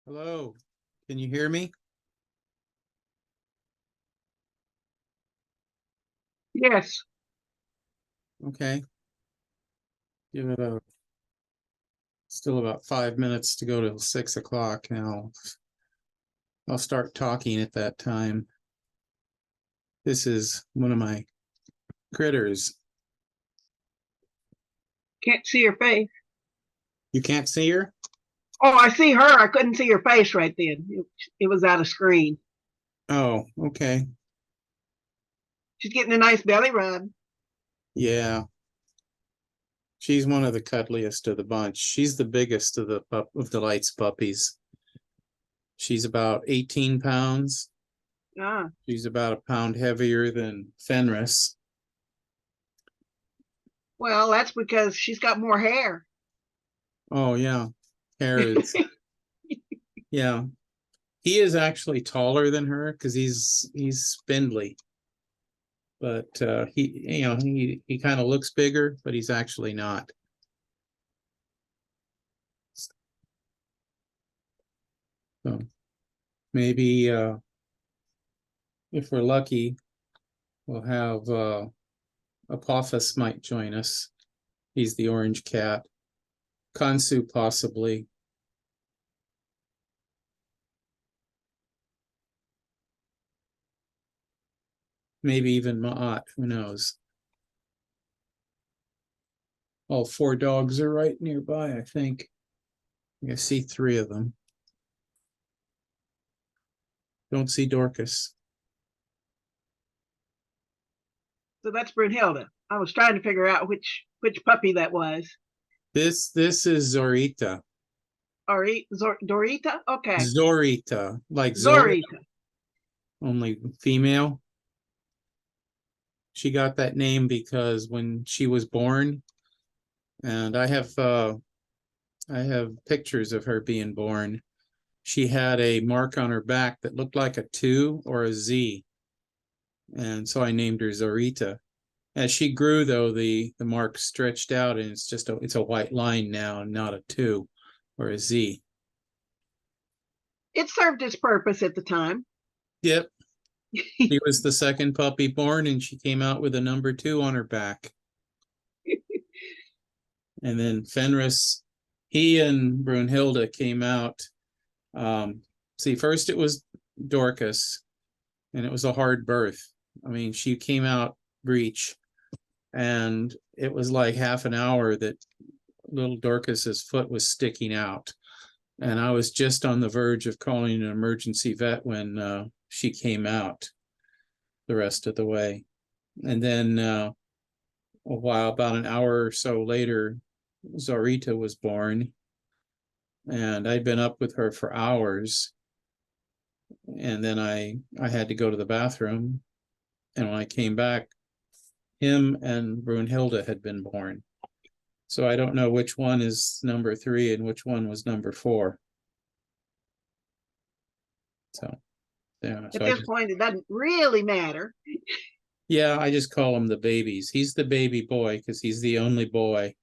Hello, can you hear me? Yes. Okay. Give it still about 5 minutes to go till 6 o'clock now. I'll start talking at that time. This is one of my critters. Can't see her face. You can't see her? Oh, I see her. I couldn't see her face right then. It was out of screen. Oh, okay. She's getting a nice belly rub. Yeah. She's one of the cuddliest of the bunch. She's the biggest of the Lights puppies. She's about 18 pounds. Ah, She's about a pound heavier than Fenris. well, that's because she's got more hair. Oh, yeah. Hair is, yeah. He is actually taller than her because he's spindly. But he kind of looks bigger, but he's actually not. So maybe if we're lucky, we'll have Apophis might join us. He's the orange cat. Kansu possibly. Maybe even Ma'at, who knows? All four dogs are right nearby, I think. I see three of them. Don't see Dorcas. So that's Brunhilde. I was trying to figure out which puppy that was. This is Zorita. Dorita? Okay. Zorita, like Zora, Zorita. only female. She got that name because when she was born, and I have pictures of her being born. She had a mark on her back that looked like a 2 or a Z. And so I named her Zorita. As she grew, though, the mark stretched out, and it's a white line now and not a 2 or a Z. It served its purpose at the time. Yep. She was the second puppy born, and she came out with a number 2 on her back. And then Fenris, he and Brunhilde came out. See, first it was Dorcas, and it was a hard birth. I mean, she came out breech, and it was like half an hour that little Dorcas's foot was sticking out. And I was just on the verge of calling an emergency vet when she came out the rest of the way. And then about an hour or so later, Zorita was born, and I'd been up with her for hours. And then I had to go to the bathroom, and when I came back, him and Brunhilde had been born. So I don't know which one is number 3 and which one was number 4. So yeah. At this point, it doesn't really matter. Yeah, I just call him the babies. He's the baby boy because he's the only boy.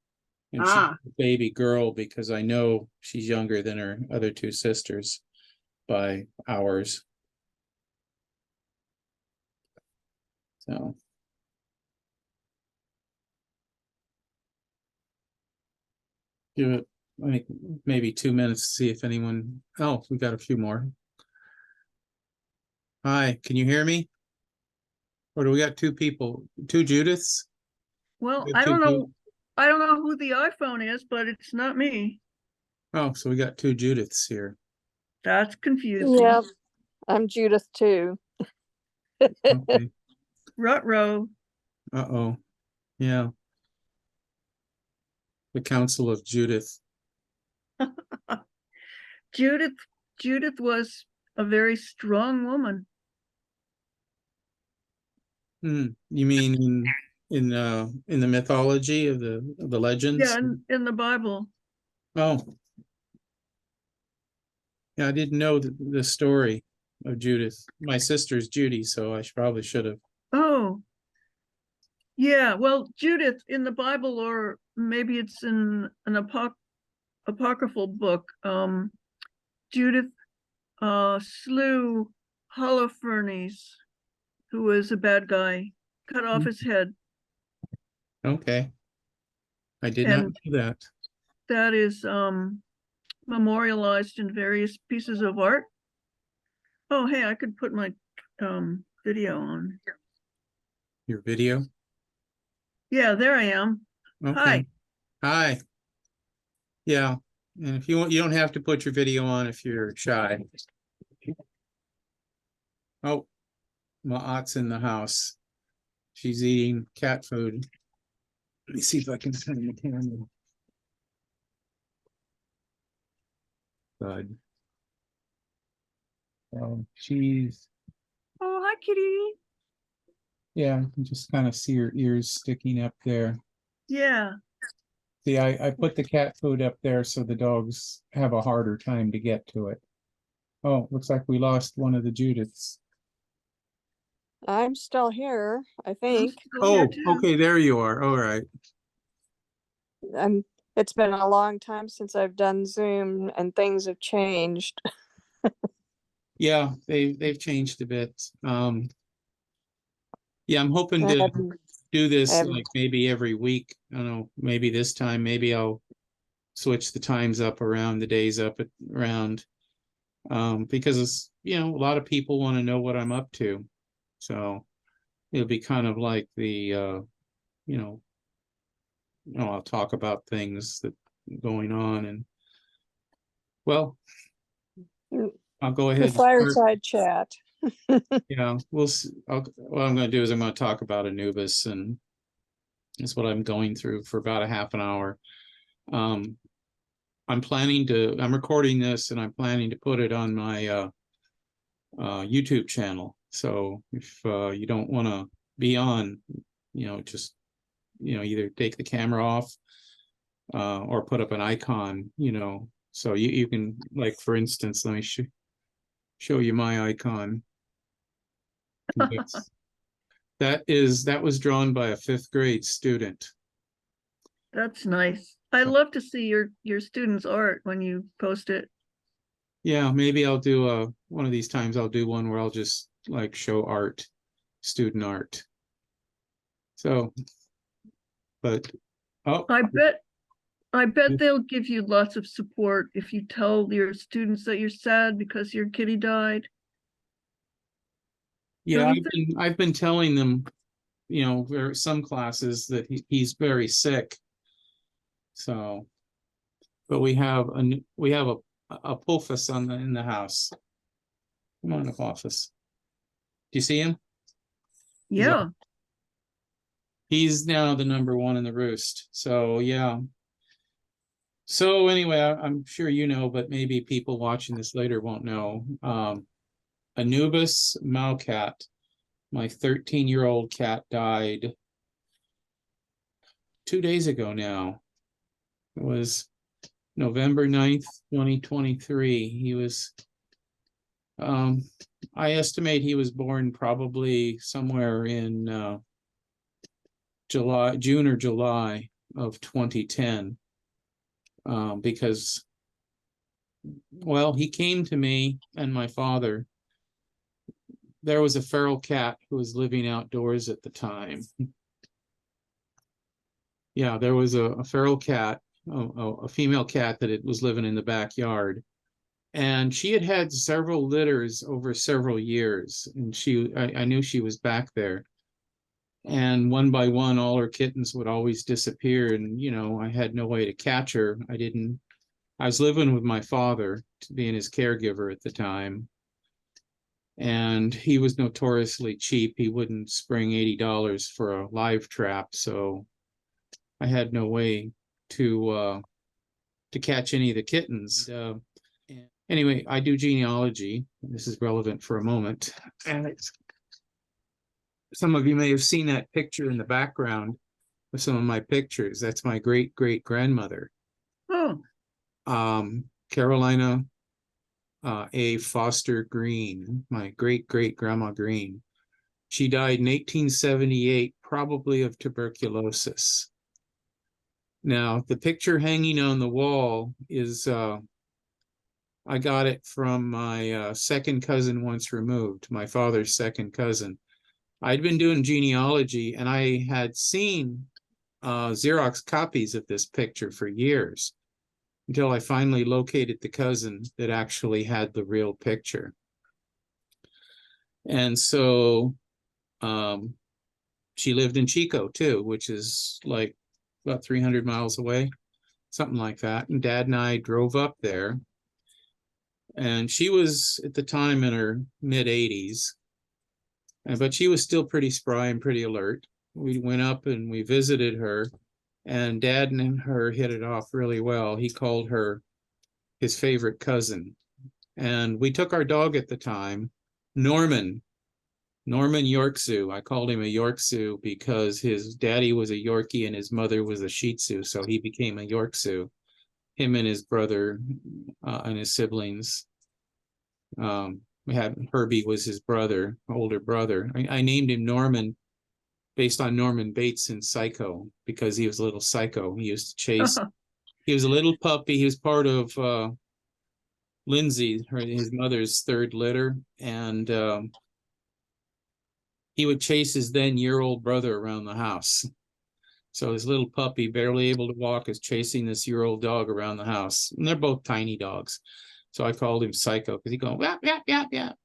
And she's the baby girl because I know she's younger than her other 2 sisters by hours. So give it maybe 2 minutes to see if anyone. Oh, we got a few more. Hi, can you hear me? Or do we got 2 people, 2 Judiths? Well, I don't know. I don't know who the iPhone is, but it's not me. Oh, so we got 2 Judiths here. That's confusing. Yeah, I'm Judith too. Okay. Ruh-roh. Uh-oh. Yeah. The Council of Judith. Judith was a very strong woman. You mean in the mythology of the legends? Yeah, in the Bible. Oh. Yeah, I didn't know the story of Judith. My sister's Judy, so I probably should have. Oh. Yeah, well, Judith in the Bible, or maybe it's in an apocryphal book. Judith slew Holofernes, who was a bad guy, cut off his head. Okay. I did not And do that. that is memorialized in various pieces of art. Oh, hey, I could put my video on. Your video? Yeah, there I am. Okay. Hi. Hi. Yeah. And if you want, you don't have to put your video on if you're shy. Oh, Maat's in the house. She's eating cat food. Let me see if I can find the camera. Good. She's, Oh, hi, kitty. yeah, you can just kind of see her ears sticking up there. Yeah. See, I put the cat food up there so the dogs have a harder time to get to it. Oh, looks like we lost one of the Judiths. I'm still here, I think. Oh, okay, there you are. All right. It's been a long time since I've done Zoom and things have changed. Yeah, they've changed a bit. Yeah, I'm hoping I to haven't- do I this haven't- like maybe every week. I don't know, maybe this time, maybe I'll switch the times up around, the days up around. Because it's, you know, a lot of people want to know what I'm up to. So it'll be kind of like the you know, I'll talk about things that going on, and well, Mm, I'll go ahead The and start. fireside chat. Yeah, we'll see. What I'm going to do is I'm going to talk about Anubis, and that's what I'm going through for about a half an hour. I'm recording this and I'm planning to put it on my YouTube channel. So if you don't want to be on, you know, just, you know, either take the camera off or put up an icon, you know, so you can, like, for instance, let me show you my icon. That was drawn by a 5th grade student. That's nice. I love to see your students' art when you post it. Yeah, maybe I'll do one of these times I'll do one where I'll just like show art, student art. So, but oh, I bet they'll give you lots of support if you tell your students that you're sad because your kitty died. yeah, Don't you I've been telling them, you know, there are some classes that he's very sick. So, but we have a Pulfus in the house. Come on, Pulfus. Do you see him? Yeah. He's now the #1 in the roost. So yeah. So anyway, I'm sure you know, but maybe people watching this later won't know. Anubis Maukat, my 13-year-old cat, died 2 days ago now. It was November 9th, 2023. He was, I estimate he was born probably somewhere in June or July of 2010. Because, well, he came to me and my father. There was a feral cat who was living outdoors at the time. Yeah, there was a feral cat, a female cat that was living in the backyard. And she had had several litters over several years. And I knew she was back there. And one by one, all her kittens would always disappear. And, you know, I had no way to catch her. I was living with my father, being his caregiver at the time. And he was notoriously cheap. He wouldn't spring $80 for a live trap. So I had no way to catch any of the kittens. Anyway, I do genealogy. This is relevant for a moment. And some of you may have seen that picture in the background of some of my pictures. That's my great-great-grandmother. Oh. Carolina A. Foster Green, my great-great-grandma Green. She died in 1878, probably of tuberculosis. Now, the picture hanging on the wall is I got it from my second cousin once removed, my father's second cousin. I'd been doing genealogy and I had seen Xerox copies of this picture for years until I finally located the cousin that actually had the real picture. And so she lived in Chico too, which is like about 300 miles away, something like that. And Dad and I drove up there. And she was at the time in her mid 80s, but she was still pretty spry and pretty alert. We went up and we visited her, and Dad and her hit it off really well. He called her his favorite cousin. And we took our dog at the time, Norman Yorkshire. I called him a Yorkshire because his daddy was a Yorkie and his mother was a Shih Tzu, so he became a Yorkshire. Him and his brother and his siblings. We had Herbie was his brother, older brother. I named him Norman based on Norman Bates in Psycho because he was a little psycho. He used to chase. He was a little puppy. He was part of Lindsay, his mother's third litter, and he would chase his then year-old brother around the house. So this little puppy, barely able to walk, is chasing this year-old dog around the house. And they're both tiny dogs. So I called him Psycho because he'd go, yap, yap, yap, yap.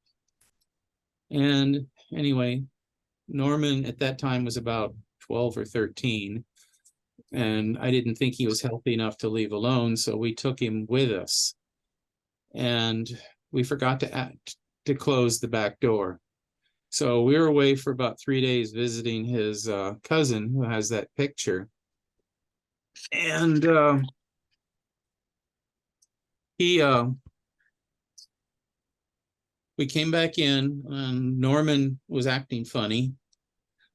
And anyway, Norman at that time was about 12 or 13. And I didn't think he was healthy enough to leave alone. So we took him with us. And we forgot to close the back door. So we were away for about 3 days visiting his cousin who has that picture. And we came back in and Norman was acting funny.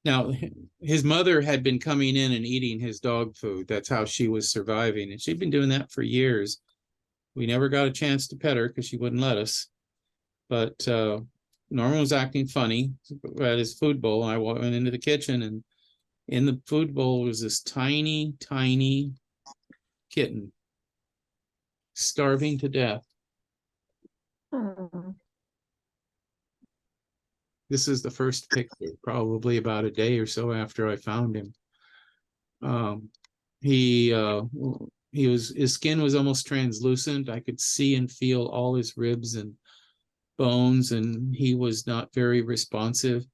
Now, his mother had been coming in and eating his dog food. That's how she was surviving. And she'd been doing that for years. We never got a chance to pet her because she wouldn't let us. But Norman was acting funny at his food bowl. I went into the kitchen, and in the food bowl was this tiny, tiny kitten starving to death. Oh. This is the first picture, probably about a day or so after I found him. His skin was almost translucent. I could see and feel all his ribs and bones, and he was not very responsive.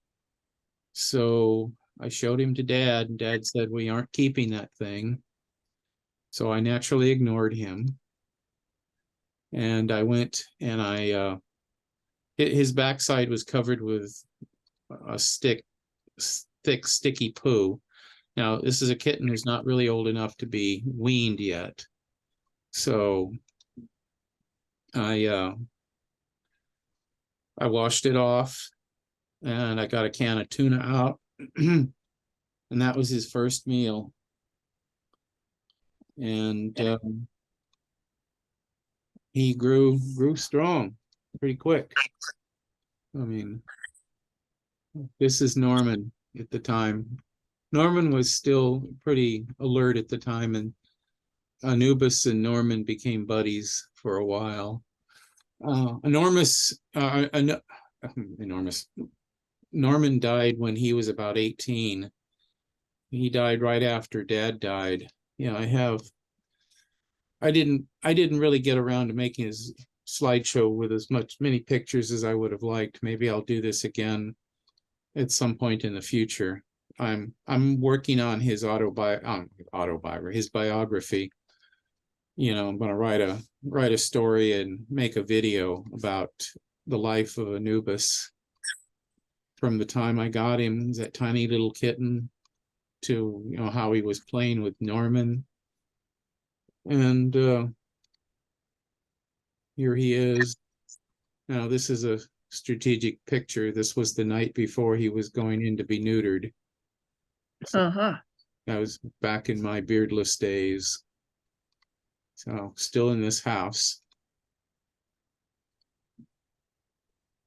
So I showed him to Dad, and Dad said, we aren't keeping that thing. So I naturally ignored him. And I went and his backside was covered with a thick, sticky poo. Now, this is a kitten who's not really old enough to be weaned yet. So I washed it off and I got a can of tuna out and that was his first meal. And he grew strong pretty quick. I mean, this is Norman at the time. Norman was still pretty alert at the time, and Anubis and Norman became buddies for a while. Enormous. Norman died when he was about 18. He died right after Dad died. Yeah, I didn't really get around to making his slideshow with many pictures as I would have liked. Maybe I'll do this again at some point in the future. I'm working on his his biography. You know, I'm going to write a story and make a video about the life of Anubis from the time I got him, he's that tiny little kitten, to how he was playing with Norman. And here he is. Now, this is a strategic picture. This was the night before he was going in to be neutered. So that was back in my beardless days. So still in this house.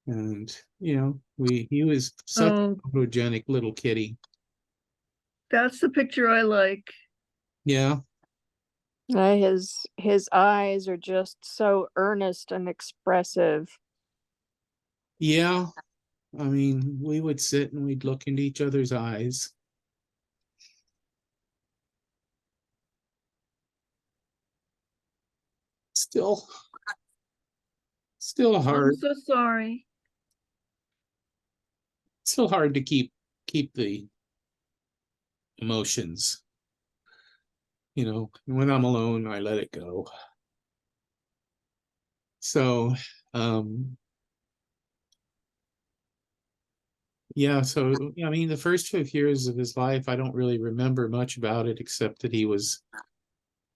And, he was such a photogenic little kitty. That's the picture I like. Yeah. His eyes are just so earnest and expressive. Yeah, I mean, we would sit and we'd look into each other's eyes. Still I'm hard, so sorry. still hard to keep the emotions. You know, when I'm alone, I let it go. So, yeah, so I mean, the first 5 years of his life, I don't really remember much about it except that he was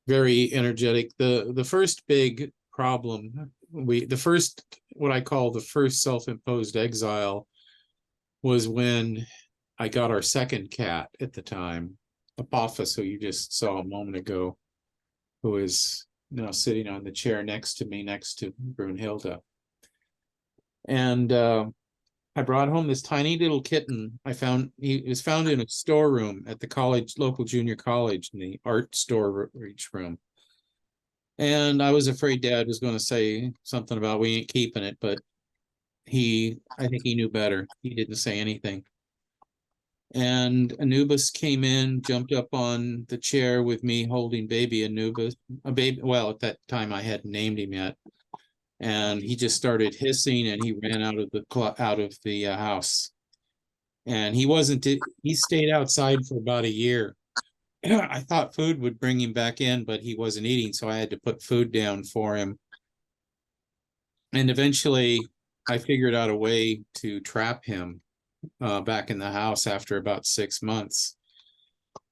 very energetic. The first big problem, the first, what I call the first self-imposed exile, was when I got our second cat at the time, Apophis, who you just saw a moment ago, who is now sitting on the chair next to me, next to Brunhilde. And I brought home this tiny little kitten. He was found in a storeroom at the college, local junior college, in the art storage room. And I was afraid Dad was going to say something about we ain't keeping it, but I think he knew better. He didn't say anything. And Anubis came in, jumped up on the chair with me holding baby Anubis, a baby. Well, at that time I hadn't named him yet. And he just started hissing and he ran out of the house. And he stayed outside for about a year. I thought food would bring him back in, but he wasn't eating, so I had to put food down for him. And eventually I figured out a way to trap him back in the house after about 6 months.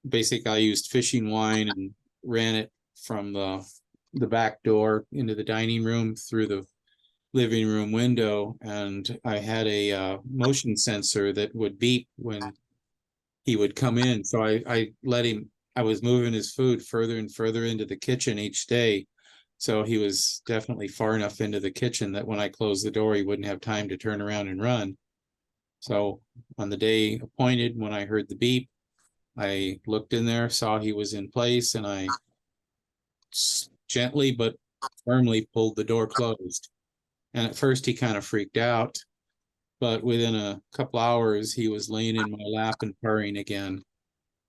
Basically, I used fishing wine and ran it from the back door into the dining room through the living room window, and I had a motion sensor that would beep when he would come in. So I let him. I was moving his food further and further into the kitchen each day. So he was definitely far enough into the kitchen that when I closed the door, he wouldn't have time to turn around and run. So on the day appointed, when I heard the beep, I looked in there, saw he was in place, and I gently but firmly pulled the door closed. And at first he kind of freaked out, but within a couple hours, he was laying in my lap and purring again.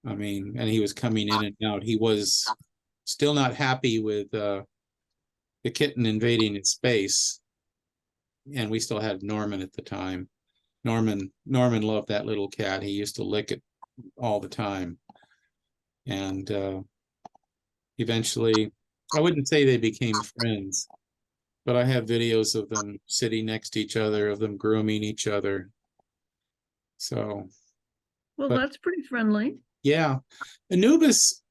I mean, and he was coming in and out. He was still not happy with the kitten invading his space. And we still had Norman at the time. Norman loved that little cat. He used to lick it all the time. And eventually, I wouldn't say they became friends, but I have videos of them sitting next to each other, of them grooming each other. So, Well, but that's pretty friendly. yeah, Anubis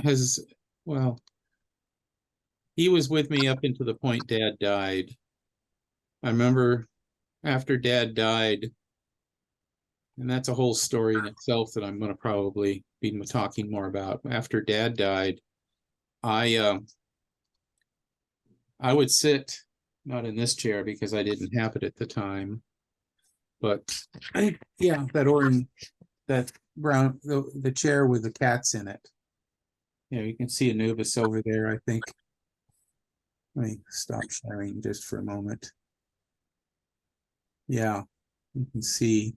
has, well, he was with me up until the point Dad died. I remember after Dad died, and that's a whole story in itself that I'm going to probably be talking more about. After Dad died, I would sit, not in this chair because I didn't have it at the time, but yeah, that brown, the chair with the cats in it. Yeah, you can see Anubis over there, I think. Let me stop sharing just for a moment. Yeah, you can see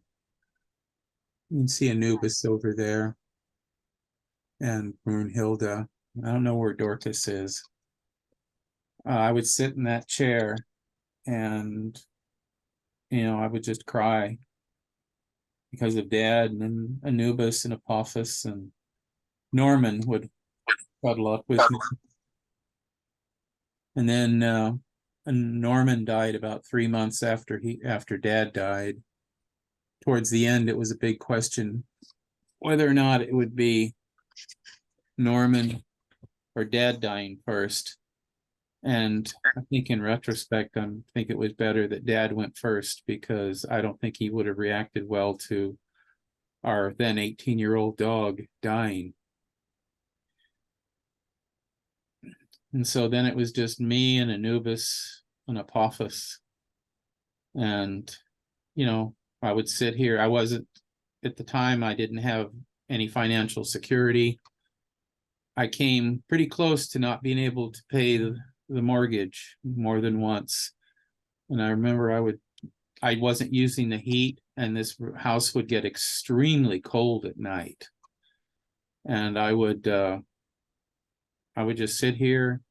Anubis over there and Brunhilde. I don't know where Dorcas is. I would sit in that chair and, I would just cry because of Dad, and then Anubis and Apophis and Norman would cuddle up with me. And then Norman died about 3 months after Dad died. Towards the end, it was a big question whether or not it would be Norman or Dad dying first. And I think in retrospect, I think it was better that Dad went first, because I don't think he would have reacted well to our then 18-year-old dog dying. And so then it was just me and Anubis and Apophis. And, I would sit here. At the time, I didn't have any financial security. I came pretty close to not being able to pay the mortgage more than once. And I remember I wasn't using the heat, and this house would get extremely cold at night. And I would just sit here.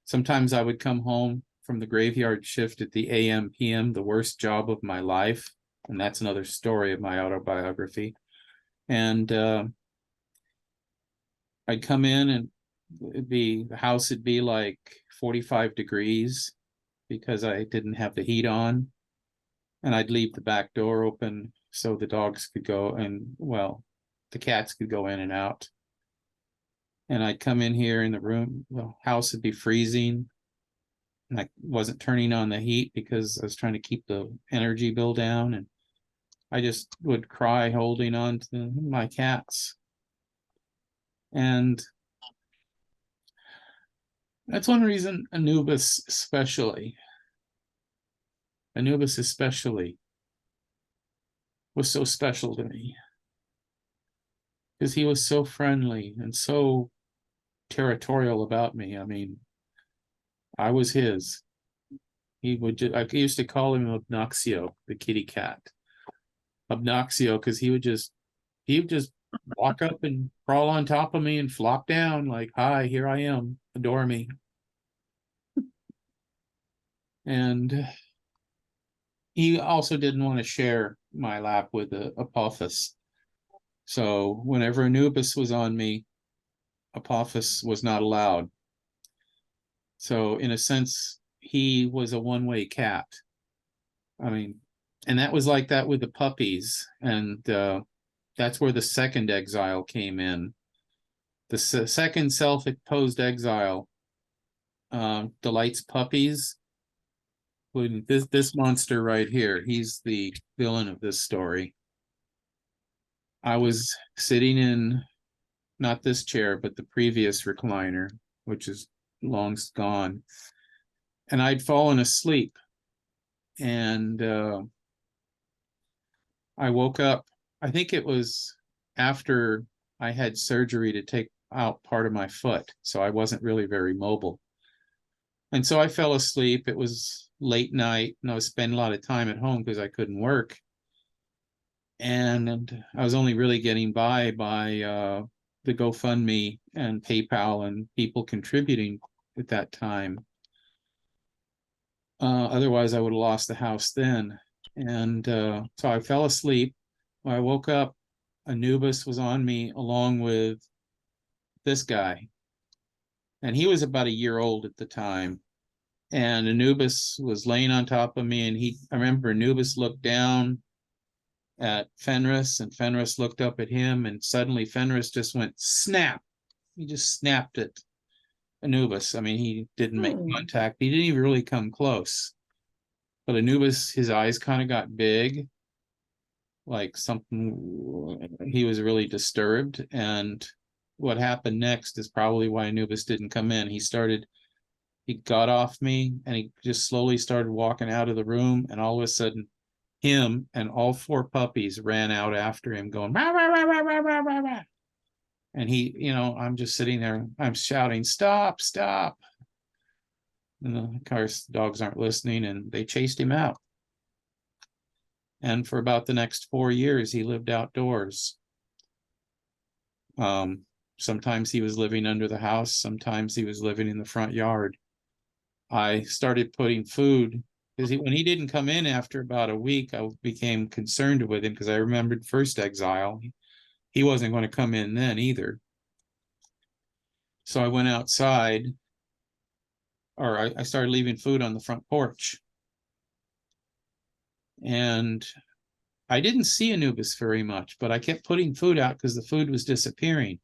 Sometimes I would come home from the graveyard shift at the AM PM, the worst job of my life. And that's another story of my autobiography. And I'd come in, and the house would be like 45 degrees because I didn't have the heat on. And I'd leave the back door open so the dogs could go, and well, the cats could go in and out. And I'd come in here in the room, the house would be freezing. And I wasn't turning on the heat because I was trying to keep the energy bill down. And I just would cry holding on to my cats. And that's one reason Anubis especially was so special to me, because he was so friendly and so territorial about me. I mean, I was his. I used to call him Obnoxio, the kitty cat. Obnoxio, because he would just walk up and crawl on top of me and flop down like, hi, here I am, adore me. And he also didn't want to share my lap with Apophis. So whenever Anubis was on me, Apophis was not allowed. So in a sense, he was a one-way cat. I mean, and that was like that with the puppies. And that's where the second exile came in. The second self-imposed exile delights puppies. This monster right here, he's the villain of this story. I was sitting in not this chair, but the previous recliner, which is long gone. And I'd fallen asleep. And I woke up, I think it was after I had surgery to take out part of my foot. So I wasn't really very mobile. And so I fell asleep. It was late night, and I was spending a lot of time at home because I couldn't work. And I was only really getting by the GoFundMe and PayPal and people contributing at that time. Otherwise, I would have lost the house then. And so I fell asleep. When I woke up, Anubis was on me along with this guy. And he was about a year old at the time. And Anubis was laying on top of me. And I remember Anubis looked down at Fenris, and Fenris looked up at him. And suddenly Fenris just went snap. He just snapped at Anubis. I mean, he didn't make contact. He didn't even really come close. But Anubis, his eyes kind of got big, like something, he was really disturbed. And what happened next is probably why Anubis didn't come in. He got off me, and he just slowly started walking out of the room. And all of a sudden, him and all 4 puppies ran out after him going, rah, rah, rah, rah, rah, rah, rah, rah. And I'm just sitting there, I'm shouting, stop, stop. And of course, the dogs aren't listening, and they chased him out. And for about the next 4 years, he lived outdoors. Sometimes he was living under the house. Sometimes he was living in the front yard. I started putting food, because when he didn't come in after about a week, I became concerned with him, because I remembered first exile. He wasn't going to come in then either. So I went outside, or I started leaving food on the front porch. And I didn't see Anubis very much, but I kept putting food out because the food was disappearing.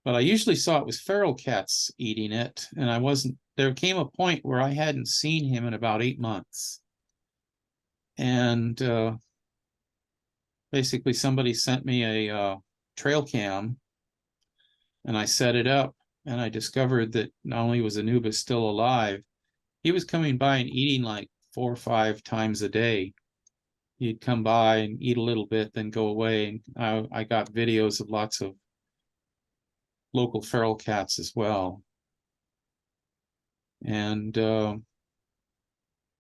But I usually saw it was feral cats eating it, and there came a point where I hadn't seen him in about 8 months. And basically somebody sent me a trail cam, and I set it up, and I discovered that not only was Anubis still alive, he was coming by and eating like 4 or 5 times a day. He'd come by and eat a little bit, then go away. And I got videos of lots local feral cats as well. And that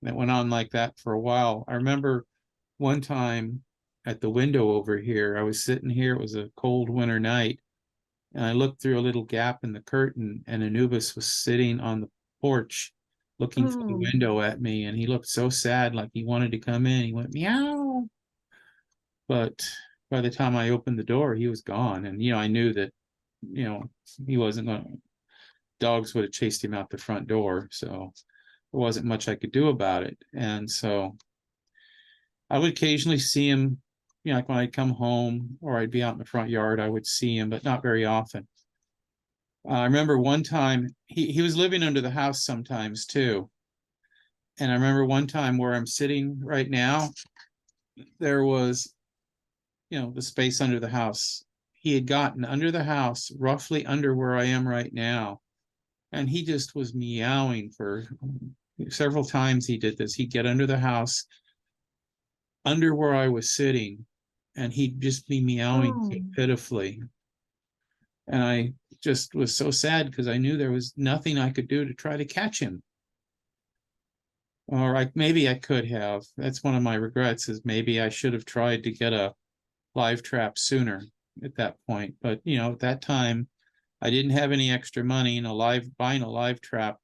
went on like that for a while. I remember one time at the window over here, I was sitting here, it was a cold winter night, and I looked through a little gap in the curtain, and Anubis was sitting on the porch looking through the Oh. window at me, and he looked so sad, like he wanted to come in. He went meow. But by the time I opened the door, he was gone. And, I knew that, he wasn't going to, dogs would have chased him out the front door. So there wasn't much I could do about it. And so I would occasionally see him, like when I'd come home or I'd be out in the front yard, I would see him, but not very often. I remember one time he was living under the house sometimes too. And I remember one time where I'm sitting right now, there was, the space under the house. He had gotten under the house, roughly under where I am right now. And he just was meowing for several times. He did this. He'd get under the house, under where I was sitting, and he'd just be meowing so pitifully. And I just was so sad because I knew there was nothing I could do to try to catch him. Or maybe I could have. That's one of my regrets, is maybe I should have tried to get a live trap sooner at that point. But, at that time, I didn't have any extra money, and buying a live trap,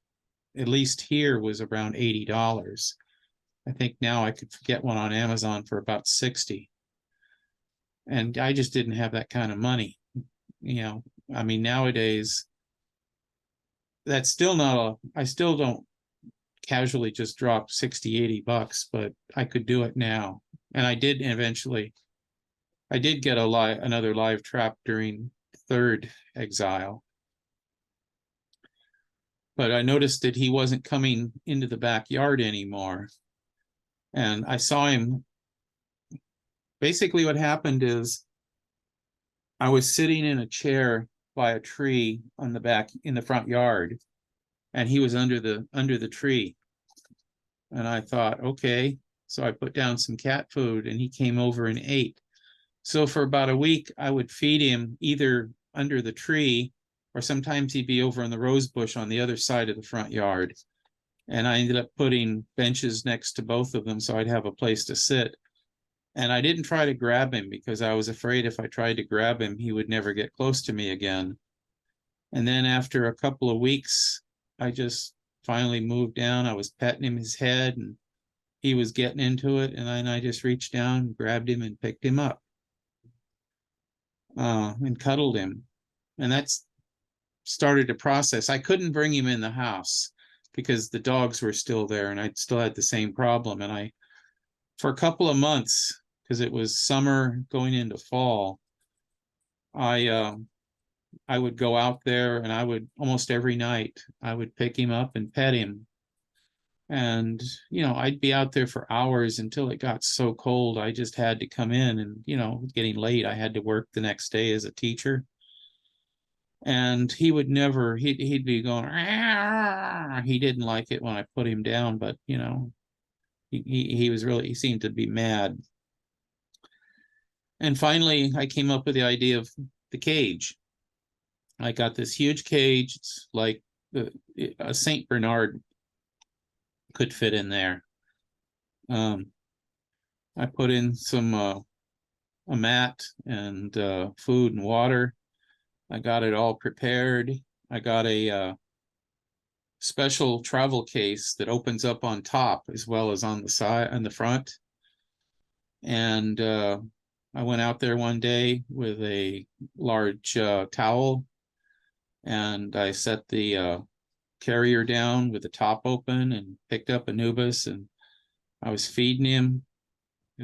at least here, was around $80. I think now I could get one on Amazon for about $60. And I just didn't have that kind of money. Nowadays, that's still not I still don't casually just drop $60-$80, but I could do it now. And I did eventually. I did get another live trap during third exile. But I noticed that he wasn't coming into the backyard anymore. And I saw him. Basically what happened is I was sitting in a chair by a tree in the front yard, and he was under the tree. And I thought, okay. So I put down some cat food, and he came over and ate. So for about a week, I would feed him either under the tree, or sometimes he'd be over in the rose bush on the other side of the front yard. And I ended up putting benches next to both of them so I'd have a place to sit. And I didn't try to grab him because I was afraid if I tried to grab him, he would never get close to me again. And then after a couple of weeks, I just finally moved down. I was petting him his head, and he was getting into it. And then I just reached down, grabbed him, and picked him up. And cuddled him. And that's started a process. I couldn't bring him in the house because the dogs were still there, and I still had the same problem. And for a couple of months, because it was summer going into fall, I would go out there, and I would almost every night, I would pick him up and pet him. And, I'd be out there for hours until it got so cold. I just had to come in, and, getting late, I had to work the next day as a teacher. And he would never, he'd be going, "Arr!" He didn't like it when I put him down, but, he seemed to be mad. And finally, I came up with the idea of the cage. I got this huge cage. It's like a St. Bernard could fit in there. I put in some a mat and food and water. I got it all prepared. I got a special travel case that opens up on top as well as on the side and the front. And I went out there one day with a large towel, and I set the carrier down with the top open and picked up Anubis, and I was feeding him.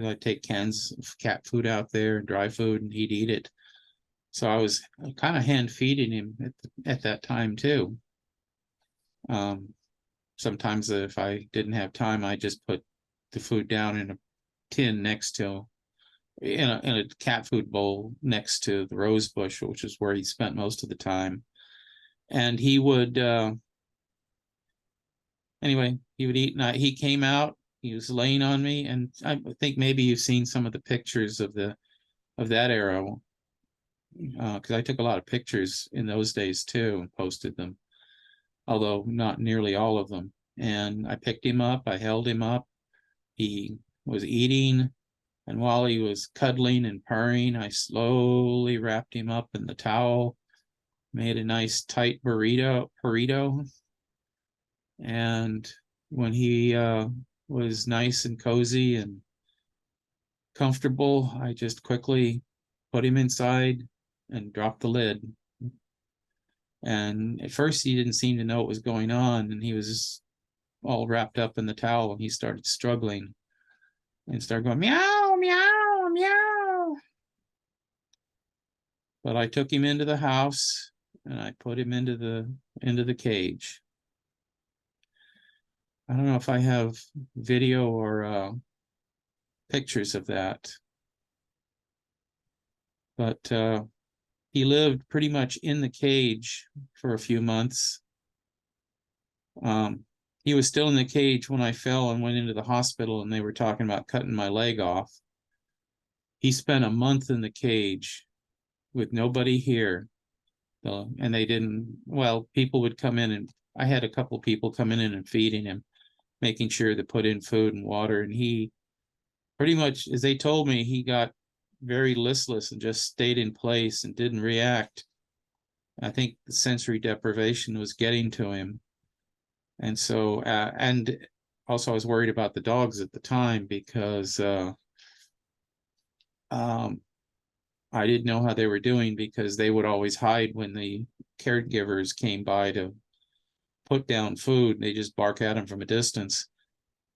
I'd take cans of cat food out there and dry food, and he'd eat it. So I was kind of hand feeding him at that time too. Sometimes if I didn't have time, I just put the food down in a tin next to, in a cat food bowl next to the rose bush, which is where he spent most of the time. And he would, anyway, he would eat, and he came out, he was laying on me, and I think maybe you've seen some of the pictures of that era. because I took a lot of pictures in those days too and posted them, although not nearly all of them. And I picked him up, I held him up. He was eating, and while he was cuddling and purring, I slowly wrapped him up in the towel, made a nice tight burrito. And when he was nice and cozy and comfortable, I just quickly put him inside and dropped the lid. And at first he didn't seem to know what was going on, and he was just all wrapped up in the towel, and he started struggling and started going meow, meow, meow. But I took him into the house and I put him into the cage. I don't know if I have video or pictures of that, but he lived pretty much in the cage for a few months. He was still in the cage when I fell and went into the hospital, and they were talking about cutting my leg off. He spent a month in the cage with nobody here. And they didn't, well, people would come in, and I had a couple people coming in and feeding him, making sure to put in food and water. And he pretty much, as they told me, he got very listless and just stayed in place and didn't react. I think the sensory deprivation was getting to him. And so, and also I was worried about the dogs at the time because I didn't know how they were doing, because they would always hide when the caregivers came by to put down food. They just bark at them from a distance.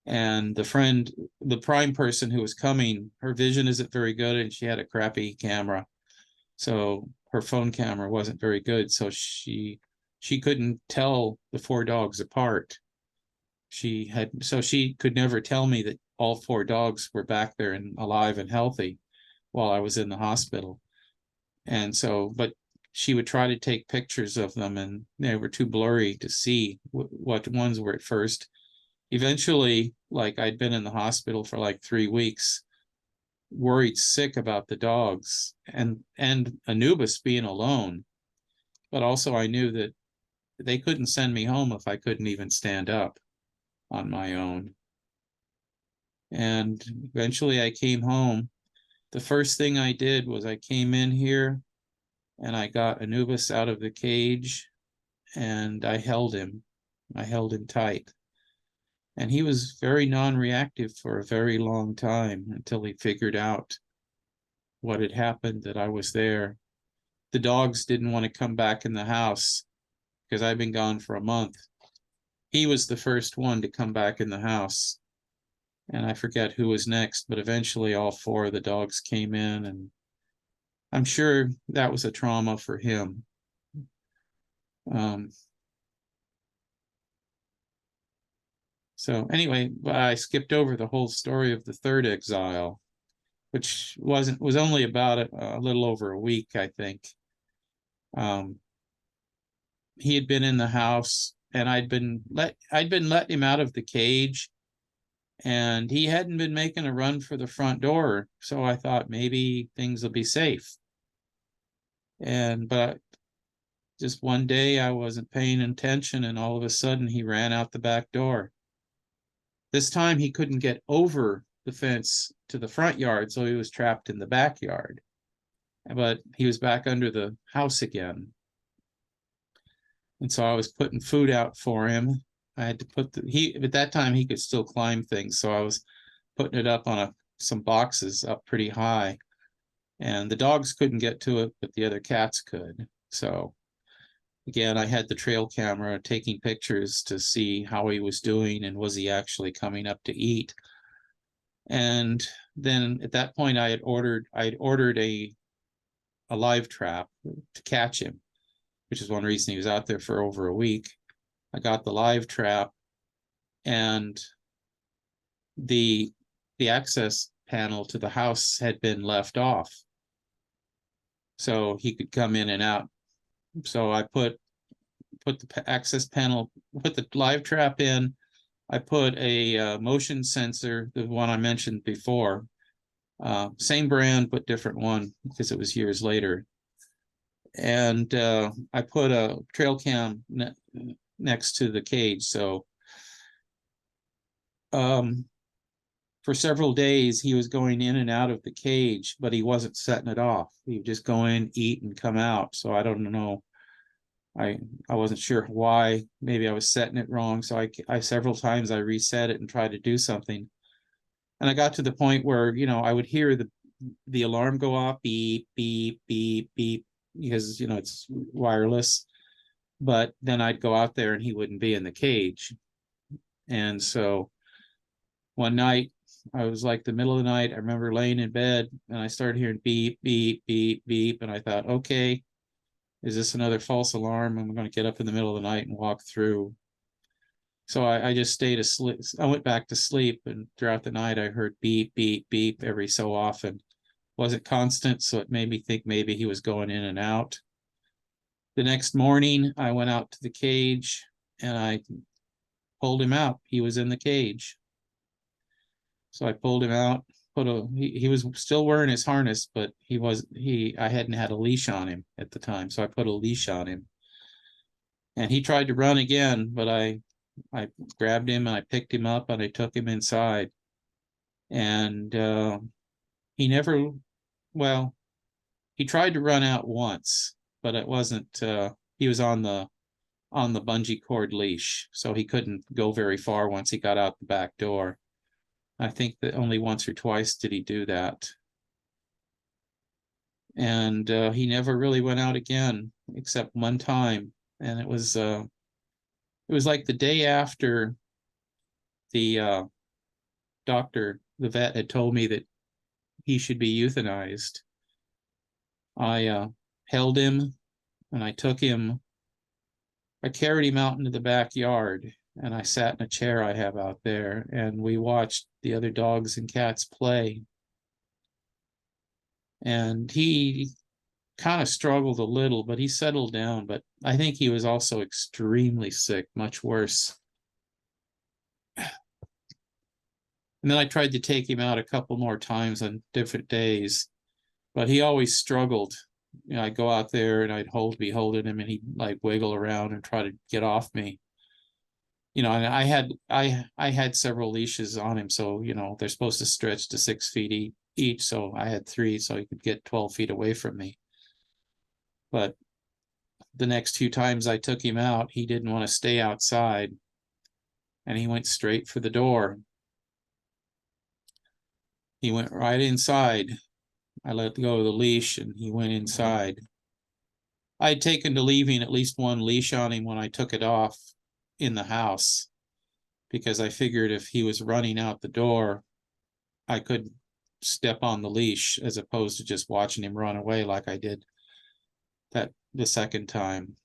And the prime person who was coming, her vision isn't very good, and she had a crappy camera. So her phone camera wasn't very good. So she couldn't tell the 4 dogs apart. So she could never tell me that all 4 dogs were back there and alive and healthy while I was in the hospital. And so, but she would try to take pictures of them, and they were too blurry to see what ones were at first. Eventually, like, I'd been in the hospital for like 3 weeks, worried sick about the dogs and Anubis being alone. But also I knew that they couldn't send me home if I couldn't even stand up on my own. And eventually I came home. The first thing I did was I came in here and I got Anubis out of the cage, and I held him tight. And he was very non-reactive for a very long time, until he figured out what had happened, that I was there. The dogs didn't want to come back in the house because I'd been gone for a month. He was the first one to come back in the house. And I forget who was next, but eventually all 4 of the dogs came in, and I'm sure that was a trauma for him. So anyway, I skipped over the whole story of the 3rd exile, which was only about a little over a week, I think. He had been in the house, and I'd been letting him out of the cage, and he hadn't been making a run for the front door. So I thought maybe things will be safe. But just one day I wasn't paying attention, and all of a sudden he ran out the back door. This time he couldn't get over the fence to the front yard, so he was trapped in the backyard. But he was back under the house again. And so I was putting food out for him. I had to put at that time he could still climb things, so I was putting it up on some boxes up pretty high. And the dogs couldn't get to it, but the other cats could. So again, I had the trail camera taking pictures to see how he was doing, and was he actually coming up to eat. And then at that point I had ordered a live trap to catch him, which is one reason he was out there for over a week. I got the live trap, and the access panel to the house had been left off, so he could come in and out. So I put the access panel, put the live trap in. I put a motion sensor, the one I mentioned before, same brand but different one because it was years later. And I put a trail cam next to the cage. So for several days, he was going in and out of the cage, but he wasn't setting it off. He would just go in, eat, and come out. So I don't know. I wasn't sure why. Maybe I was setting it wrong. So I several times I reset it and tried to do something. And I got to the point where, you know, I would hear the alarm go off, beep, beep, beep, beep, because, you know, it's wireless. But then I'd go out there and he wouldn't be in the cage. And so one night, I was like the middle of the night, I remember laying in bed and I started hearing beep, beep, beep, beep. And I thought, okay, is this another false alarm? I'm going to get up in the middle of the night and walk through. So I just stayed asleep. I went back to sleep, and throughout the night I heard beep, beep, beep every so often. Wasn't constant, so it made me think maybe he was going in and out. The next morning I went out to the cage and I pulled him out. He was in the cage. So I pulled him out, he was still wearing his harness, but I hadn't had a leash on him at the time. So I put a leash on him. And he tried to run again, but I grabbed him and I picked him up and I took him inside. And he never, well, he tried to run out once, but it wasn't, he was on the bungee cord leash, so he couldn't go very far once he got out the back door. I think that only once or twice did he do that. And he never really went out again, except one time. And it was like the day after the doctor, the vet, had told me that he should be euthanized. I held him and I carried him out into the backyard and I sat in a chair I have out there and we watched the other dogs and cats play. And he kind of struggled a little, but he settled down. But I think he was also extremely sick, much worse. And then I tried to take him out a couple more times on different days, but he always struggled. You know, I'd go out there and I'd be holding him and he'd like wiggle around and try to get off me. You know, and I had several leashes on him, so you know they're supposed to stretch to 6 feet each. So I had 3, so he could get 12 feet away from me. But the next 2 times I took him out, he didn't want to stay outside, and he went straight for the door. He went right inside. I let go of the leash, and he went inside. I had taken to leaving at least one leash on him when I took it off in the house, because I figured if he was running out the door, I could step on the leash as opposed to just watching him run away like I did the second time.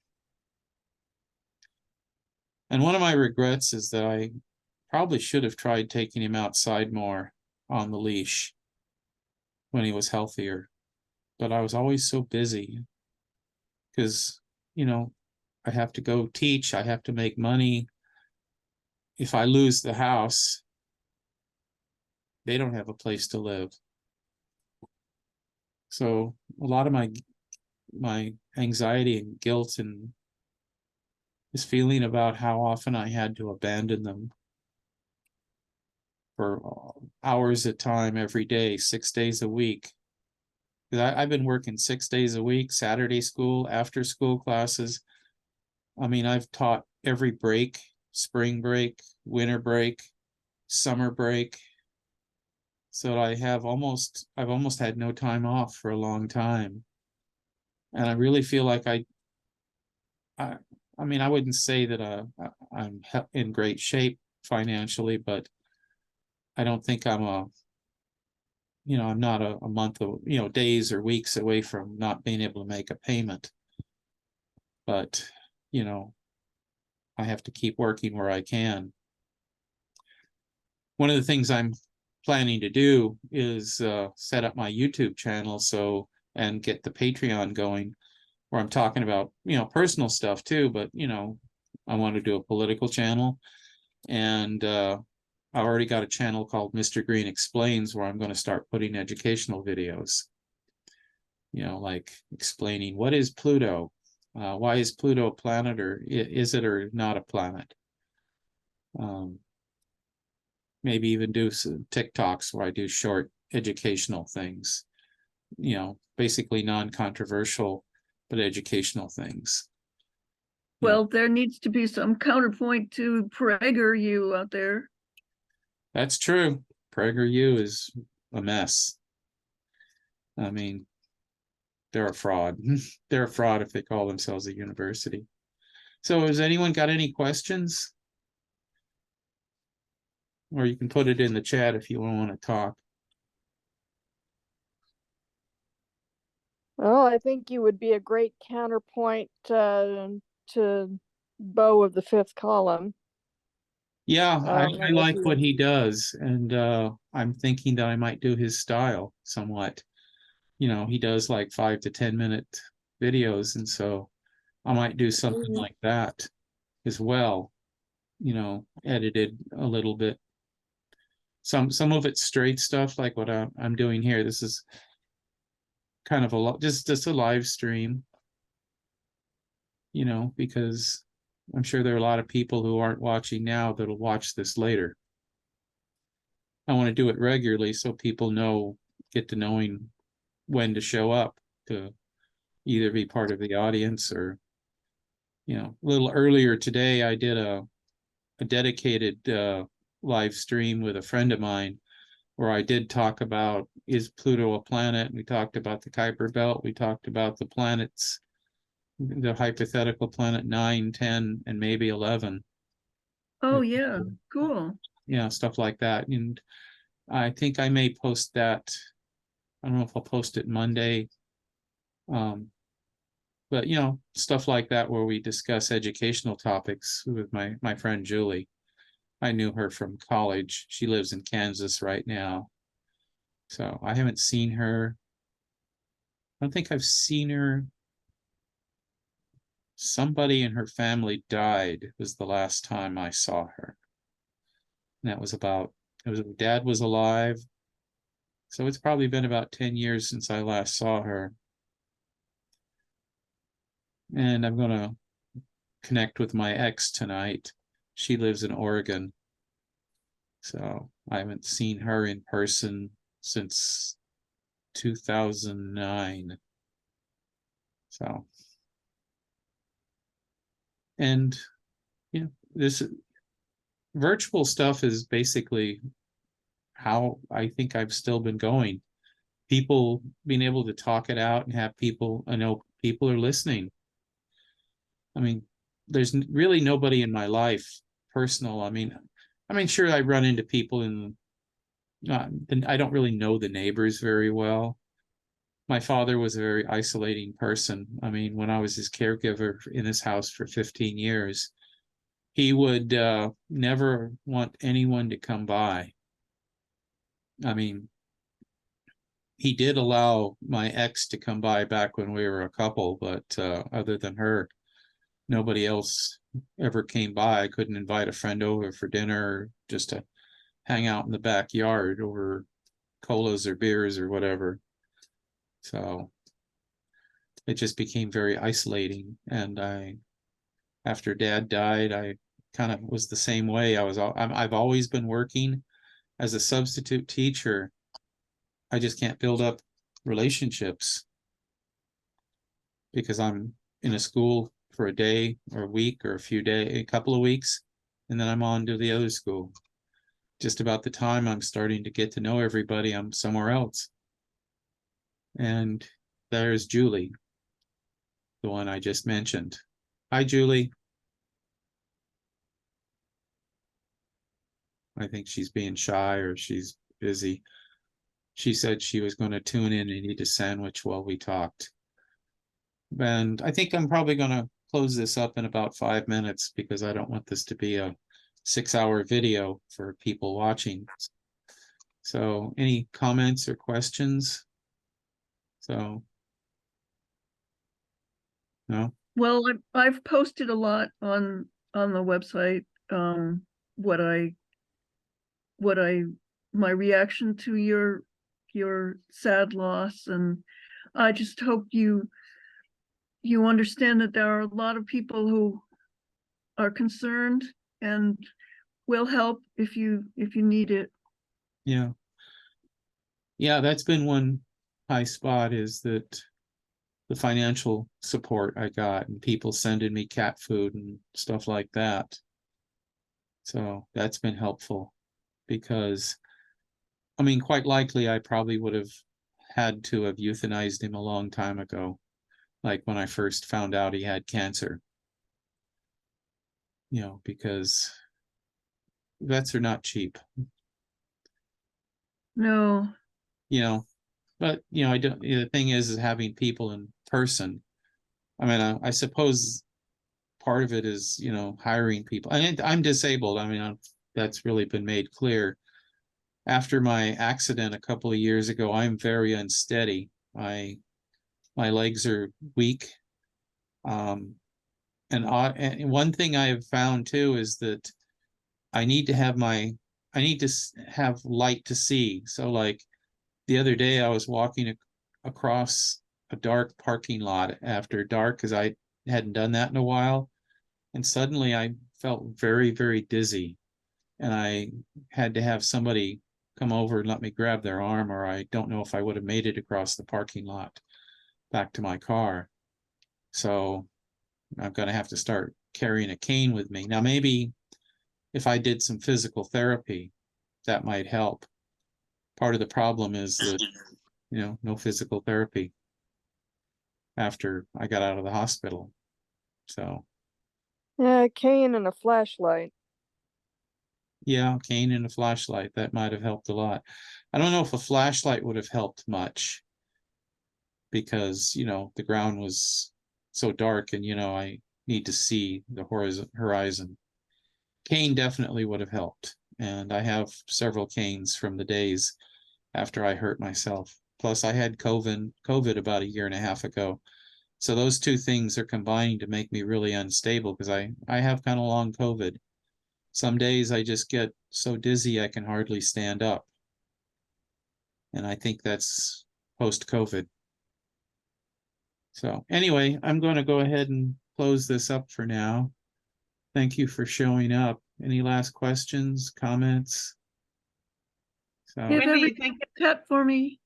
And one of my regrets is that I probably should have tried taking him outside more on the leash when he was healthier, but I was always so busy because, you know, I have to go teach, I have to make money. If I lose the house, they don't have a place to live. So a lot of my anxiety and guilt and this feeling about how often I had to abandon them for hours at a time every day, 6 days a week. Because I've been working 6 days a week, Saturday school, after school classes. I mean, I've taught every break, spring break, winter break, summer break. So I've almost had no time off for a long time. And I really feel like I mean, I wouldn't say that I'm in great shape financially, but I don't think I'm I'm not a month of, days or weeks away from not being able to make a payment. But, I have to keep working where I can. One of the things I'm planning to do is set up my YouTube channel and get the Patreon going, where I'm talking about, personal stuff too, but, I want to do a political channel. And I already got a channel called Mr. Green Explains, where I'm going to start putting educational videos. like explaining what is Pluto, why is Pluto a planet, or is it or not a planet. Maybe even do some TikToks where I do short educational things, basically non-controversial but educational things. Well, there needs to be some counterpoint to PragerU out there. That's true. PragerU is a mess. I mean, they're a fraud. They're a fraud if they call themselves a university. So has anyone got any questions? Or you can put it in the chat if you want to talk. Well, I think you would be a great counterpoint to Bo of the Fifth Column. Yeah, I if like you- what he does, and I'm thinking that I might do his style somewhat. He does like 5 to 10 minute videos, and so I might do something Mhm. like that as well, edited a little bit. Some of it's straight stuff like what I'm doing here. This is kind of a lot, just a live stream, because I'm sure there are a lot of people who aren't watching now that'll watch this later. I want to do it regularly so people get to knowing when to show up to either be part of the audience or, a little earlier today, I did a dedicated live stream with a friend of mine where I did talk about, is Pluto a planet? We talked about the Kuiper Belt. We talked about the planets, the hypothetical planet 9, 10, and maybe 11. Oh yeah, cool. Stuff like that. And I think I may post that. I don't know if I'll post it Monday. But stuff like that where we discuss educational topics with my friend Julie. I knew her from college. She lives in Kansas right now. So I haven't seen her. I don't think I've seen her. Somebody in her family died was the last time I saw her. And that was dad was alive. So it's probably been about 10 years since I last saw her. And I'm going to connect with my ex tonight. She lives in Oregon. So I haven't seen her in person since 2009. So, and this virtual stuff is basically how I think I've still been going. People being able to talk it out and have people, I know people are listening. I mean, there's really nobody in my life personal. I mean, sure, I run into people and I don't really know the neighbors very well. My father was a very isolating person. I mean, when I was his caregiver in his house for 15 years, he would never want anyone to come by. I mean, he did allow my ex to come by back when we were a couple, but other than her, nobody else ever came by. I couldn't invite a friend over for dinner or just to hang out in the backyard over colas or beers or whatever. So it just became very isolating. And after dad died, I kind of was the same way. I've always been working as a substitute teacher. I just can't build up relationships because I'm in a school for a day or a week or a couple of weeks, and then I'm on to the other school. Just about the time I'm starting to get to know everybody, I'm somewhere else. And there's Julie, the one I just mentioned. Hi, Julie. I think she's being shy or she's busy. She said she was going to tune in and eat a sandwich while we talked. And I think I'm probably going to close this up in about 5 minutes because I don't want this to be a 6-hour video for people watching. So any comments or questions? So, no? Well, I've posted a lot on the website, my reaction to your sad loss, and I just hope you understand that there are a lot of people who are concerned and will help if you need it. Yeah. Yeah, that's been one high spot, is that the financial support I got and people sending me cat food and stuff like that. So that's been helpful, because I mean, quite likely I probably would have had to have euthanized him a long time ago, like when I first found out he had cancer. You know, because vets are not cheap, No, you know. But you know, I don't, the thing is having people in person. I mean, I suppose part of it is, you know, hiring people. And I'm disabled. I mean, that's really been made clear. After my accident a couple of years ago, I'm very unsteady. My legs are weak. And one thing I have found too is that I need to have have light to see. So like the other day I was walking across a dark parking lot after dark, because I hadn't done that in a while. And suddenly I felt very, very dizzy. And I had to have somebody come over and let me grab their arm, or I don't know if I would have made it across the parking lot back to my car. So I'm going to have to start carrying a cane with me. Now, maybe if I did some physical therapy, that might help. Part of the problem is that, you know, no physical therapy after I got out of the hospital. So, Yeah, a cane and a flashlight. yeah, cane and a flashlight, that might have helped a lot. I don't know if a flashlight would have helped much, because, you know, the ground was so dark and, you know, I need to see the horizon. Cane definitely would have helped. And I have several canes from the days after I hurt myself. Plus I had COVID about a year and a half ago. So those two things are combining to make me really unstable, because I have kind of long COVID. Some days I just get so dizzy I can hardly stand up. And I think that's post-COVID. So anyway, I'm going to go ahead and close this up for now. Thank you for showing up. Any last questions, comments? So give When do you everything think, a pet for me.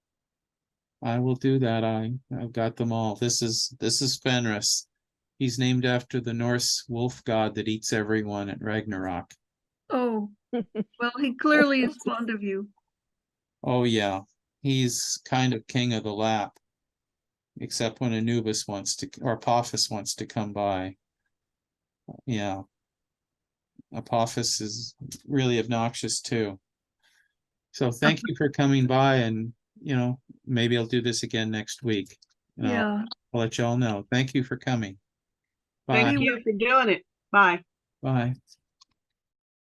I will do that. I've got them all. This is Fenris. He's named after the Norse wolf god that eats everyone at Ragnarok. Oh, well, he clearly is fond of you. Oh yeah, he's kind of king of the lap, except when Anubis wants to, or Apophis wants to come by. Yeah, Apophis is really obnoxious too. So thank you for coming by, and you know, maybe I'll do this again next week. You know, Yeah. I'll let y'all know. Thank you for coming. Bye. thank you for doing it. Bye. Bye.